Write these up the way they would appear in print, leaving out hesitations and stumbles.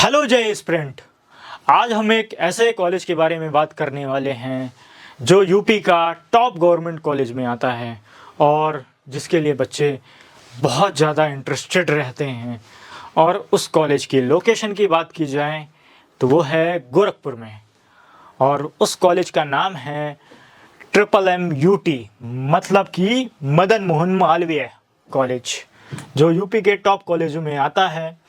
Hello जय sprint. आज हम एक ऐसे कॉलेज के बारे में बात करने वाले हैं जो यूपी का टॉप गवर्नमेंट कॉलेज में आता है और जिसके लिए बच्चे बहुत ज़्यादा इंटरेस्टेड रहते हैं। और उस कॉलेज की लोकेशन की बात की जाए तो वो है गोरखपुर में, और उस कॉलेज का नाम है MMUT, मतलब कि मदन मोहन मालवीय कॉलेज, जो यूपी के टॉप कॉलेजों में आता है।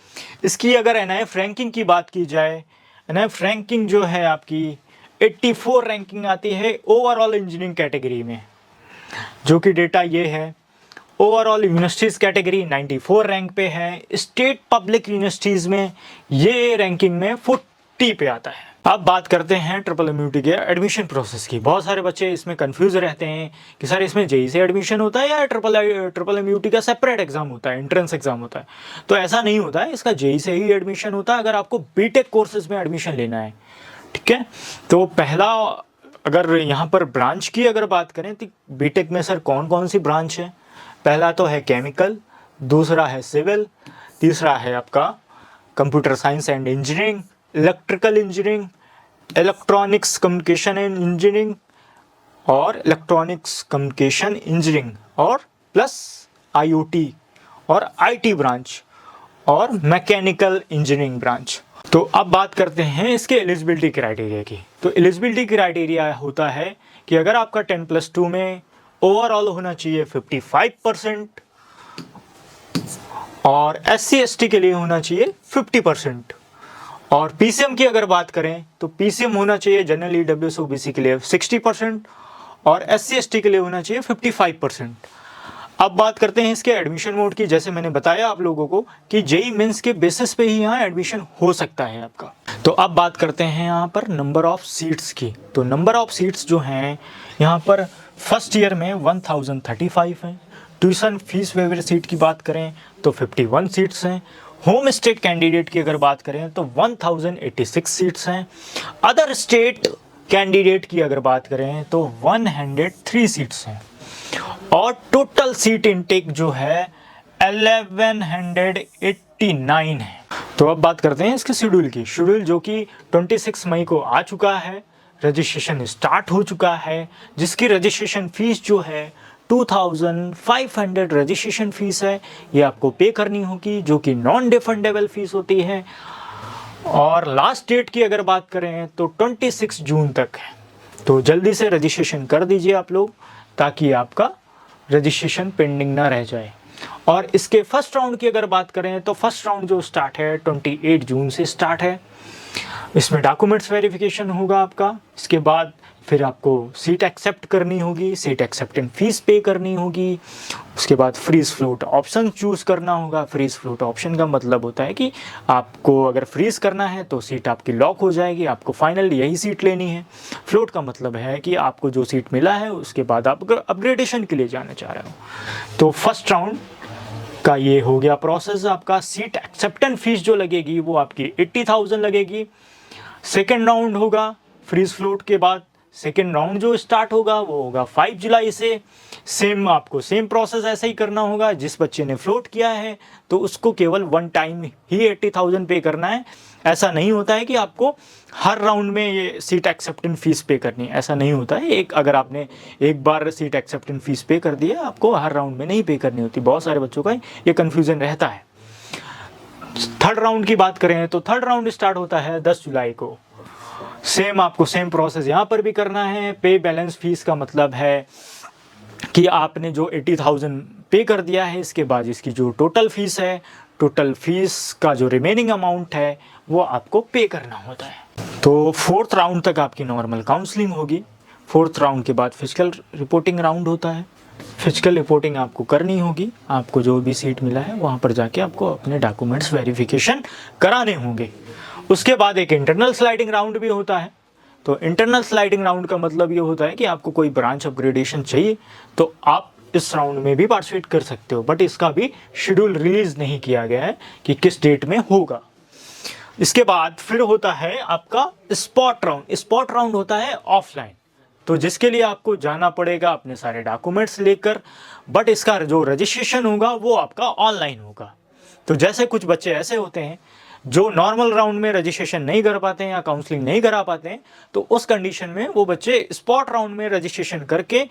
इसकी अगर NIF रैंकिंग की बात की जाए, NIF रैंकिंग जो है आपकी 84 रैंकिंग आती है ओवरऑल इंजीनियरिंग कैटेगरी में, जो कि डेटा ये है। ओवरऑल यूनिवर्सिटीज़ कैटेगरी 94 रैंक पे है। स्टेट पब्लिक यूनिवर्सिटीज़ में ये रैंकिंग में 40 पे आता है। अब बात करते हैं MMUT के एडमिशन प्रोसेस की। बहुत सारे बच्चे इसमें कंफ्यूज रहते हैं कि सर इसमें JEE से एडमिशन होता है या MMUT का सेपरेट एग्जाम होता है, एंट्रेंस एग्जाम होता है। तो ऐसा नहीं होता है, इसका JEE से ही एडमिशन होता है अगर आपको बीटेक कोर्सेज में एडमिशन लेना है। ठीक है, तो पहला अगर यहाँ पर ब्रांच की अगर बात करें तो बीटेक में सर कौन कौन सी ब्रांच है। पहला तो है केमिकल, दूसरा है सिविल, तीसरा है आपका computer science and engineering, electrical engineering, electronics communication and engineering और इलेक्ट्रॉनिक्स कम्युनिकेशन इंजीनियरिंग और प्लस IoT और IT ब्रांच और मैकेनिकल इंजीनियरिंग ब्रांच। तो अब बात करते हैं इसके एलिजिबिलिटी क्राइटेरिया की। तो एलिजिबिलिटी क्राइटेरिया होता है कि अगर आपका 10+2 में ओवरऑल होना चाहिए 55% और SC ST के लिए होना चाहिए 50%। और PCM की अगर बात करें तो PCM होना चाहिए जनरल EWS OBC के लिए 60% और SC ST के लिए होना चाहिए 55%। अब बात करते हैं इसके एडमिशन मोड की। जैसे मैंने बताया आप लोगों को कि JEE मेंस के बेसिस पे ही यहाँ एडमिशन हो सकता है आपका। तो अब बात करते हैं यहाँ पर नंबर ऑफ सीट्स की। तो नंबर ऑफ सीट्स जो हैं यहाँ पर फर्स्ट ईयर में 1035 हैं। ट्यूशन फीस वेवर सीट की बात करें तो 51 सीट्स हैं। होम स्टेट कैंडिडेट की अगर बात करें तो 1086 सीट्स हैं। अदर स्टेट कैंडिडेट की अगर बात करें तो 103 सीट्स हैं। और टोटल सीट इनटेक जो है 1189 है। तो अब बात करते हैं इसके शेड्यूल की। शेड्यूल जो कि 26 मई को आ चुका है, रजिस्ट्रेशन स्टार्ट हो चुका है, जिसकी रजिस्ट्रेशन फीस जो है 2500 रजिस्ट्रेशन फीस है, ये आपको पे करनी होगी, जो कि नॉन डिफंडेबल फीस होती है। और लास्ट डेट की अगर बात करें तो 26 जून तक है। तो जल्दी से रजिस्ट्रेशन कर दीजिए आप लोग, ताकि आपका रजिस्ट्रेशन पेंडिंग ना रह जाए। और इसके फर्स्ट राउंड की अगर बात करें तो फर्स्ट राउंड जो स्टार्ट है 28 जून से स्टार्ट है। इसमें डॉक्यूमेंट्स वेरिफिकेशन होगा आपका। इसके बाद फिर आपको सीट एक्सेप्ट करनी होगी, सीट एक्सेप्टेंस फीस पे करनी होगी। उसके बाद फ्रीज फ्लोट ऑप्शन चूज़ करना होगा। फ्रीज फ्लोट ऑप्शन का मतलब होता है कि आपको अगर फ्रीज करना है तो सीट आपकी लॉक हो जाएगी, आपको फाइनल यही सीट लेनी है। फ्लोट का मतलब है कि आपको जो सीट मिला है उसके बाद आप अपग्रेडेशन के लिए जाना चाह रहे हो। तो फर्स्ट राउंड का ये हो गया प्रोसेस आपका। सीट एक्सेप्टेंस फीस जो लगेगी वो आपकी 80,000 लगेगी। सेकेंड राउंड होगा फ्रीज फ्लोट के बाद। सेकेंड राउंड जो स्टार्ट होगा वो होगा 5 जुलाई से। आपको सेम प्रोसेस ऐसे ही करना होगा। जिस बच्चे ने फ्लोट किया है तो उसको केवल 1 टाइम ही 80,000 पे करना है। ऐसा नहीं होता है कि आपको हर राउंड में ये सीट एक्सेप्टेंस फीस पे करनी है, ऐसा नहीं होता है। अगर आपने एक बार सीट एक्सेप्टेंस फीस पे कर दिया, आपको हर राउंड में नहीं पे करनी होती। बहुत सारे बच्चों का ये कन्फ्यूज़न रहता है। थर्ड राउंड की बात करें तो थर्ड राउंड स्टार्ट होता है 10 जुलाई को। आपको सेम प्रोसेस यहाँ पर भी करना है। पे बैलेंस फीस का मतलब है कि आपने जो 80,000 पे कर दिया है, इसके बाद इसकी जो टोटल फीस है, टोटल फीस का जो रिमेनिंग अमाउंट है वो आपको पे करना होता है। तो फोर्थ राउंड तक आपकी नॉर्मल काउंसलिंग होगी। फोर्थ राउंड के बाद फिजिकल रिपोर्टिंग राउंड होता है। फिजिकल रिपोर्टिंग आपको करनी होगी। आपको जो भी सीट मिला है वहाँ पर जाके आपको अपने डॉक्यूमेंट्स वेरिफिकेशन कराने होंगे। उसके बाद एक इंटरनल स्लाइडिंग राउंड भी होता है। तो इंटरनल स्लाइडिंग राउंड का मतलब ये होता है कि आपको कोई ब्रांच अपग्रेडेशन चाहिए तो आप इस राउंड में भी पार्टिसिपेट कर सकते हो, बट इसका भी शेड्यूल रिलीज नहीं किया गया है कि किस डेट में होगा। इसके बाद फिर होता है आपका स्पॉट राउंड। स्पॉट राउंड होता है ऑफलाइन, तो जिसके लिए आपको जाना पड़ेगा अपने सारे डॉक्यूमेंट्स लेकर, बट इसका जो रजिस्ट्रेशन होगा वो आपका ऑनलाइन होगा। तो जैसे कुछ बच्चे ऐसे होते हैं जो नॉर्मल राउंड में रजिस्ट्रेशन नहीं कर पाते हैं या काउंसलिंग नहीं करा पाते हैं, तो उस कंडीशन में वो बच्चे स्पॉट राउंड में रजिस्ट्रेशन करके,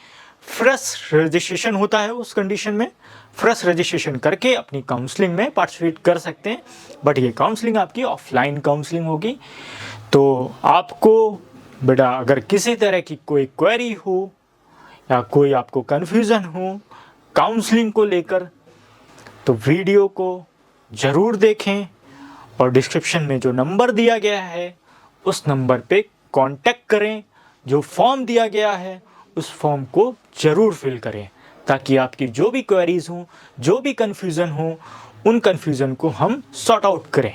फ्रेश रजिस्ट्रेशन होता है उस कंडीशन में, फ्रेश रजिस्ट्रेशन करके अपनी काउंसलिंग में पार्टिसिपेट कर सकते हैं। बट ये काउंसलिंग आपकी ऑफलाइन काउंसलिंग होगी। तो आपको बेटा अगर किसी तरह की कोई क्वेरी हो या कोई आपको कन्फ्यूज़न हो काउंसलिंग को लेकर, तो वीडियो को ज़रूर देखें और डिस्क्रिप्शन में जो नंबर दिया गया है उस नंबर पे कांटेक्ट करें। जो फॉर्म दिया गया है उस फॉर्म को ज़रूर फिल करें, ताकि आपकी जो भी क्वेरीज हों, जो भी कन्फ्यूज़न हो, उन कन्फ्यूज़न को हम सॉर्ट आउट करें।